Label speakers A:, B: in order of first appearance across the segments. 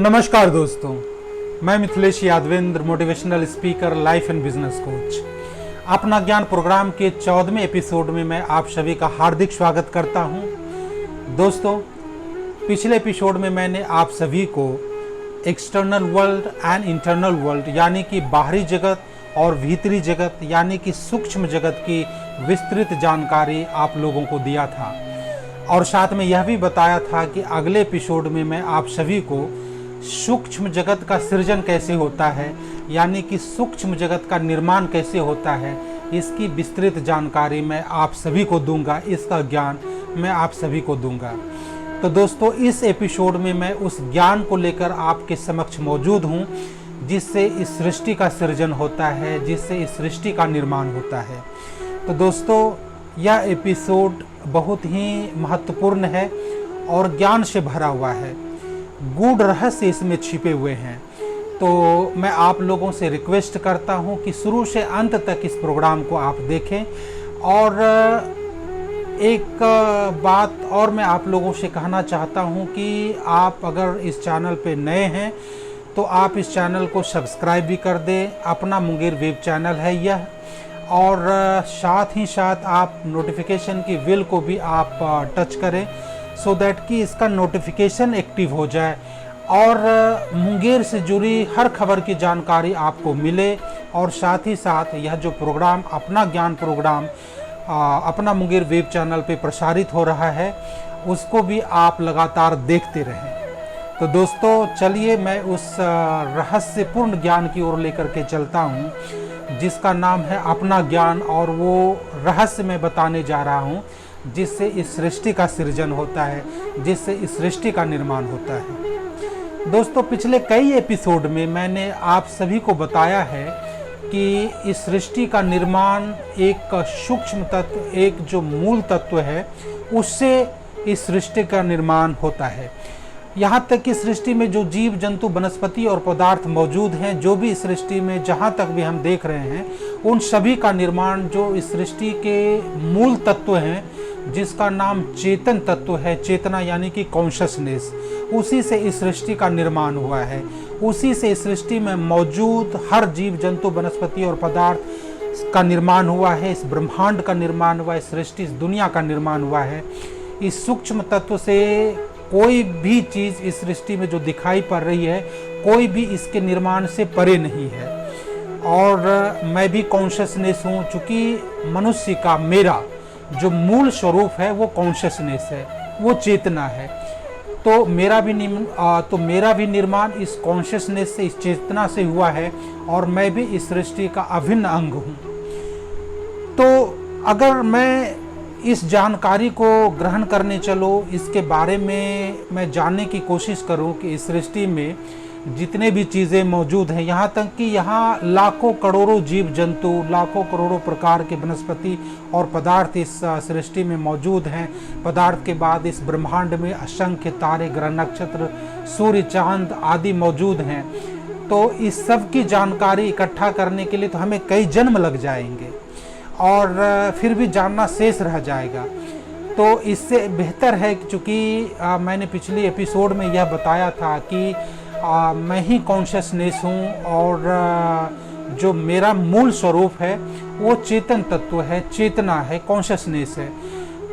A: नमस्कार दोस्तों, मैं Mithilesh Yadavendra, motivational speaker, life and business coach. अपना ज्ञान प्रोग्राम के 14वें एपिसोड में मैं आप सभी का हार्दिक स्वागत करता हूं। दोस्तों, पिछले एपिसोड में मैंने आप सभी को external world and internal world यानी कि बाहरी जगत और भीतरी जगत यानी कि सूक्ष्म जगत की विस्तृत जानकारी आप लोगों को दिया था और साथ में यह भी बताया था कि अगले एपिसोड में मैं आप सभी को सूक्ष्म जगत का सृजन कैसे होता है यानी कि सूक्ष्म जगत का निर्माण कैसे होता है, इसकी विस्तृत जानकारी मैं आप सभी को दूंगा, इसका ज्ञान मैं आप सभी को दूंगा। तो दोस्तों, इस एपिसोड में मैं उस ज्ञान को लेकर आपके समक्ष मौजूद हूं जिससे इस सृष्टि का सृजन होता है, जिससे इस सृष्टि का निर्माण होता है। तो दोस्तों, यह एपिसोड बहुत ही महत्वपूर्ण है और ज्ञान से भरा हुआ है। गूढ़ रहस्य इसमें छिपे हुए हैं। तो मैं आप लोगों से रिक्वेस्ट करता हूं कि शुरू से अंत तक इस प्रोग्राम को आप देखें। और एक बात और मैं आप लोगों से कहना चाहता हूं कि आप अगर इस चैनल पे नए हैं तो आप इस चैनल को सब्सक्राइब भी कर दें। अपना मुंगेर वेब चैनल है यह, और साथ ही साथ आप नोटिफिकेशन की बेल को भी आप टच करें सो दैट कि इसका नोटिफिकेशन एक्टिव हो जाए और मुंगेर से जुड़ी हर खबर की जानकारी आपको मिले। और साथ ही साथ यह जो प्रोग्राम अपना ज्ञान प्रोग्राम अपना मुंगेर वेब चैनल पे प्रसारित हो रहा है उसको भी आप लगातार देखते रहें। तो दोस्तों, चलिए मैं उस रहस्यपूर्ण ज्ञान की ओर लेकर के चलता हूँ जिसका नाम है अपना ज्ञान, और वो रहस्य मैं बताने जा रहा हूँ जिससे इस सृष्टि का सृजन होता है, जिससे इस सृष्टि का निर्माण होता है। दोस्तों, पिछले कई एपिसोड में मैंने आप सभी को बताया है कि इस सृष्टि का निर्माण एक सूक्ष्म तत्व, एक जो मूल तत्व है उससे इस सृष्टि का निर्माण होता है। यहाँ तक कि सृष्टि में जो जीव जंतु वनस्पति और पदार्थ मौजूद हैं, जो भी इस सृष्टि में जहाँ तक भी हम देख रहे हैं, उन सभी का निर्माण जो इस सृष्टि के मूल तत्व हैं जिसका नाम चेतन तत्व है, चेतना यानी कि कॉन्शसनेस, उसी से इस सृष्टि का निर्माण हुआ है। उसी से इस सृष्टि में मौजूद हर जीव जंतु वनस्पति और पदार्थ का निर्माण हुआ है, इस ब्रह्मांड का निर्माण हुआ है, इस सृष्टि इस दुनिया का निर्माण हुआ है। इस सूक्ष्म तत्व से कोई भी चीज़ इस सृष्टि में जो दिखाई पड़ रही है, कोई भी इसके निर्माण से परे नहीं है। और मैं भी कॉन्शसनेस हूँ, चूँकि मनुष्य का मेरा जो मूल स्वरूप है वो कॉन्शसनेस है, वो चेतना है। तो मेरा भी निर्माण इस कॉन्शसनेस से, इस चेतना से हुआ है और मैं भी इस सृष्टि का अभिन्न अंग हूँ। तो अगर मैं इस जानकारी को ग्रहण करने चलो, इसके बारे में मैं जानने की कोशिश करूं कि इस सृष्टि में जितने भी चीज़ें मौजूद हैं, यहाँ तक कि यहाँ लाखों करोड़ों जीव जंतु, लाखों करोड़ों प्रकार के वनस्पति और पदार्थ इस सृष्टि में मौजूद हैं। पदार्थ के बाद इस ब्रह्मांड में असंख्य तारे, ग्रह, नक्षत्र, सूर्य, चांद आदि मौजूद हैं। तो इस सब की जानकारी इकट्ठा करने के लिए तो हमें कई जन्म लग जाएंगे और फिर भी जानना शेष रह जाएगा। तो इससे बेहतर है कि चूँकि मैंने पिछली एपिसोड में यह बताया था कि मैं ही कॉन्शसनेस हूँ और जो मेरा मूल स्वरूप है वो चेतन तत्व है, चेतना है, कॉन्शसनेस है।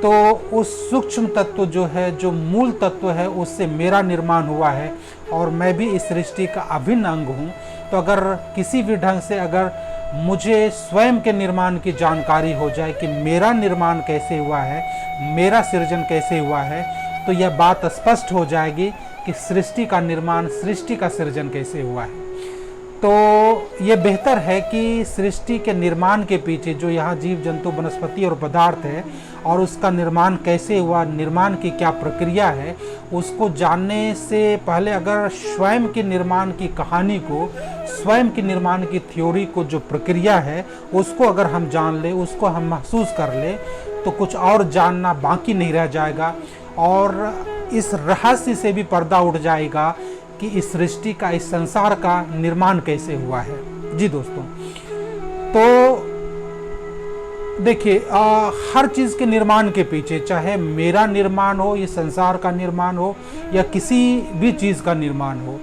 A: तो उस सूक्ष्म तत्व जो है, जो मूल तत्व है, उससे मेरा निर्माण हुआ है और मैं भी इस सृष्टि का अभिन्न अंग हूँ। तो अगर किसी भी ढंग से अगर मुझे स्वयं के निर्माण की जानकारी हो जाए कि मेरा निर्माण कैसे हुआ है, मेरा सृजन कैसे हुआ है, तो यह बात स्पष्ट हो जाएगी कि सृष्टि का निर्माण, सृष्टि का सृजन कैसे हुआ है। तो ये बेहतर है कि सृष्टि के निर्माण के पीछे जो यहाँ जीव जंतु वनस्पति और पदार्थ है और उसका निर्माण कैसे हुआ, निर्माण की क्या प्रक्रिया है, उसको जानने से पहले अगर स्वयं के निर्माण की कहानी को, स्वयं के निर्माण की थ्योरी को, जो प्रक्रिया है उसको अगर हम जान ले, उसको हम महसूस कर ले, तो कुछ और जानना बाकी नहीं रह जाएगा और इस रहस्य से भी पर्दा उठ जाएगा कि इस सृष्टि का, इस संसार का निर्माण कैसे हुआ है। जी दोस्तों, तो देखिए, हर चीज़ के निर्माण के पीछे, चाहे मेरा निर्माण हो, ये संसार का निर्माण हो या किसी भी चीज़ का निर्माण हो,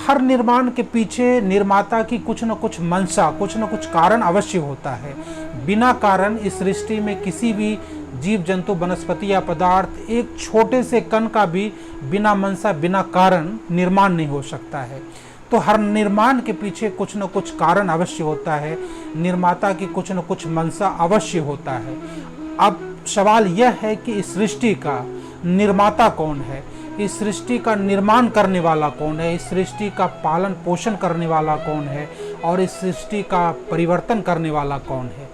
A: हर निर्माण के पीछे निर्माता की कुछ न कुछ मंशा, कुछ न कुछ कारण अवश्य होता है। बिना कारण इस सृष्टि में किसी भी जीव जंतु, वनस्पति या पदार्थ, एक छोटे से कण का भी बिना मंशा, बिना कारण निर्माण नहीं हो सकता है। तो हर निर्माण के पीछे कुछ न कुछ कारण अवश्य होता है, निर्माता की कुछ न कुछ मंशा अवश्य होता है। अब सवाल यह है कि इस सृष्टि का निर्माता कौन है, इस सृष्टि का निर्माण करने वाला कौन है, इस सृष्टि का पालन पोषण करने वाला कौन है और इस सृष्टि का परिवर्तन करने वाला कौन है।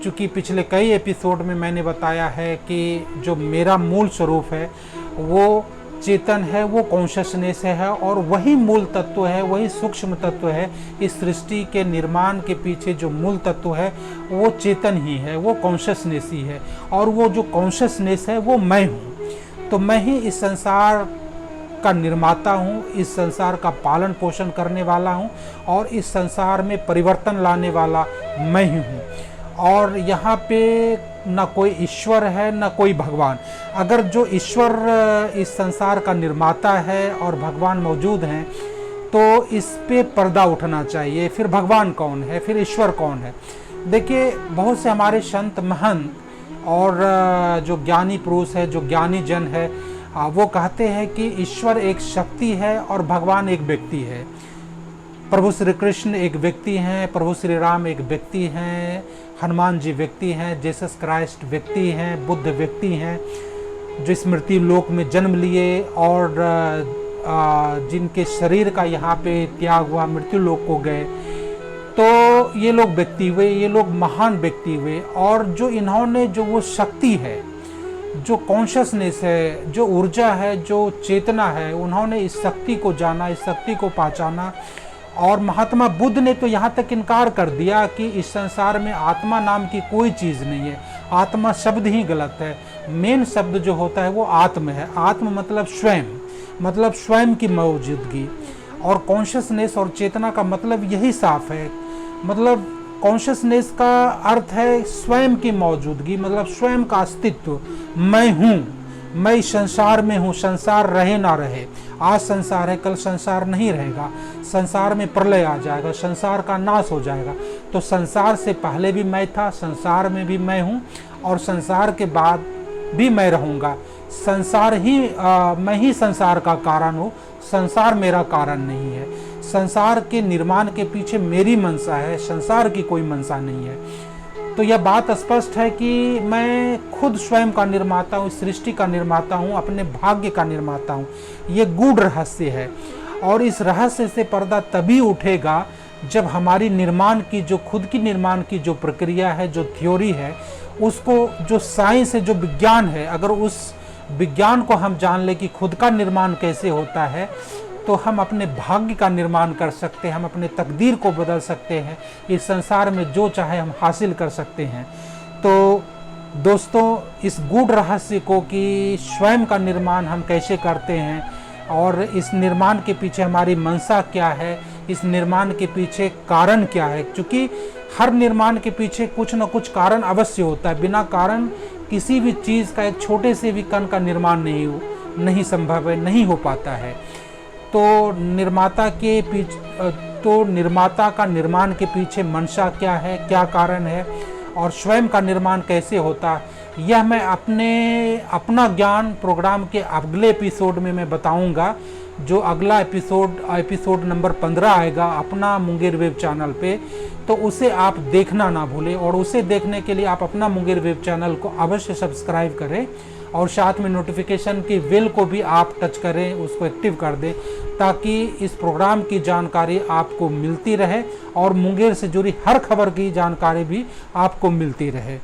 A: चूँकि पिछले कई एपिसोड में मैंने बताया है कि जो मेरा मूल स्वरूप है वो चेतन है, वो कॉन्शसनेस है और वही मूल तत्व है, वही सूक्ष्म तत्व है। इस सृष्टि के निर्माण के पीछे जो मूल तत्व है वो चेतन ही है, वो कॉन्शसनेस ही है और वो जो कॉन्शसनेस है वो मैं हूँ। तो मैं ही इस संसार का निर्माता हूँ, इस संसार का पालन पोषण करने वाला हूँ और इस संसार में परिवर्तन लाने वाला मैं ही हूँ। और यहाँ पे न कोई ईश्वर है न कोई भगवान। अगर जो ईश्वर इस संसार का निर्माता है और भगवान मौजूद हैं तो इस पे पर्दा उठना चाहिए। फिर भगवान कौन है, फिर ईश्वर कौन है? देखिए, बहुत से हमारे संत महंत और जो ज्ञानी पुरुष है, जो ज्ञानी जन है, वो कहते हैं कि ईश्वर एक शक्ति है और भगवान एक व्यक्ति है। प्रभु श्री कृष्ण एक व्यक्ति हैं, प्रभु श्री राम एक व्यक्ति हैं, हनुमान जी व्यक्ति हैं, जीसस क्राइस्ट व्यक्ति हैं, बुद्ध व्यक्ति हैं जो स्मृति लोक में जन्म लिए और जिनके शरीर का यहाँ पे त्याग हुआ, मृत्यु लोक को गए। तो ये लोग व्यक्ति हुए, ये लोग महान व्यक्ति हुए और जो इन्होंने जो वो शक्ति है, जो कॉन्शसनेस है, जो ऊर्जा है, जो चेतना है, उन्होंने इस शक्ति को जाना, इस शक्ति को पहचाना। और महात्मा बुद्ध ने तो यहाँ तक इनकार कर दिया कि इस संसार में आत्मा नाम की कोई चीज़ नहीं है, आत्मा शब्द ही गलत है। मेन शब्द जो होता है वो आत्म है। आत्म मतलब स्वयं, मतलब स्वयं की मौजूदगी। और कॉन्शसनेस और चेतना का मतलब यही साफ है, मतलब कॉन्शसनेस का अर्थ है स्वयं की मौजूदगी, मतलब स्वयं का अस्तित्व। मैं हूँ, मैं इस संसार में हूँ, संसार रहे ना रहे, आज संसार है कल संसार नहीं रहेगा, संसार में प्रलय आ जाएगा, संसार का नाश हो जाएगा। तो संसार से पहले भी मैं था, संसार में भी मैं हूँ और संसार के बाद भी मैं रहूँगा। संसार ही मैं ही संसार का कारण हूँ, संसार मेरा कारण नहीं है। संसार के निर्माण के पीछे मेरी मंशा है, संसार की कोई मंशा नहीं है। तो यह बात स्पष्ट है कि मैं खुद स्वयं का निर्माता हूँ, सृष्टि का निर्माता हूँ, अपने भाग्य का निर्माता हूँ। ये गूढ़ रहस्य है और इस रहस्य से पर्दा तभी उठेगा जब हमारी निर्माण की, जो खुद की निर्माण की जो प्रक्रिया है, जो थ्योरी है, उसको, जो साइंस है, जो विज्ञान है, अगर उस विज्ञान को हम जान ले कि खुद का निर्माण कैसे होता है, तो हम अपने भाग्य का निर्माण कर सकते हैं, हम अपने तकदीर को बदल सकते हैं, इस संसार में जो चाहे हम हासिल कर सकते हैं। तो दोस्तों, इस गूढ़ रहस्य को कि स्वयं का निर्माण हम कैसे करते हैं और इस निर्माण के पीछे हमारी मंशा क्या है, इस निर्माण के पीछे कारण क्या है, क्योंकि हर निर्माण के पीछे कुछ न कुछ कारण अवश्य होता है। बिना कारण किसी भी चीज़ का, एक छोटे से भी कण का निर्माण नहीं संभव है, नहीं हो पाता है। तो निर्माता का निर्माण के पीछे मंशा क्या है, क्या कारण है और स्वयं का निर्माण कैसे होता है, यह मैं अपना ज्ञान प्रोग्राम के अगले एपिसोड में मैं बताऊंगा। जो अगला एपिसोड नंबर 15 आएगा अपना मुंगेर वेब चैनल पे, तो उसे आप देखना ना भूलें। और उसे देखने के लिए आप अपना मुंगेर वेब चैनल को अवश्य सब्सक्राइब करें और साथ में नोटिफिकेशन की बेल को भी आप टच करें, उसको एक्टिव कर दें, ताकि इस प्रोग्राम की जानकारी आपको मिलती रहे और मुंगेर से जुड़ी हर खबर की जानकारी भी आपको मिलती रहे।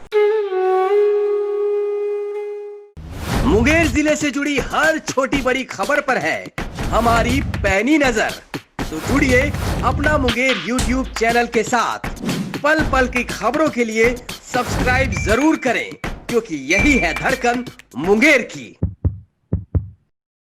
B: मुंगेर जिले से जुड़ी हर छोटी बड़ी खबर पर है हमारी पैनी नजर। तो जुड़िए अपना मुंगेर YouTube चैनल के साथ। पल पल की खबरों के लिए सब्सक्राइब जरूर करें, क्योंकि यही है धड़कन मुंगेर की।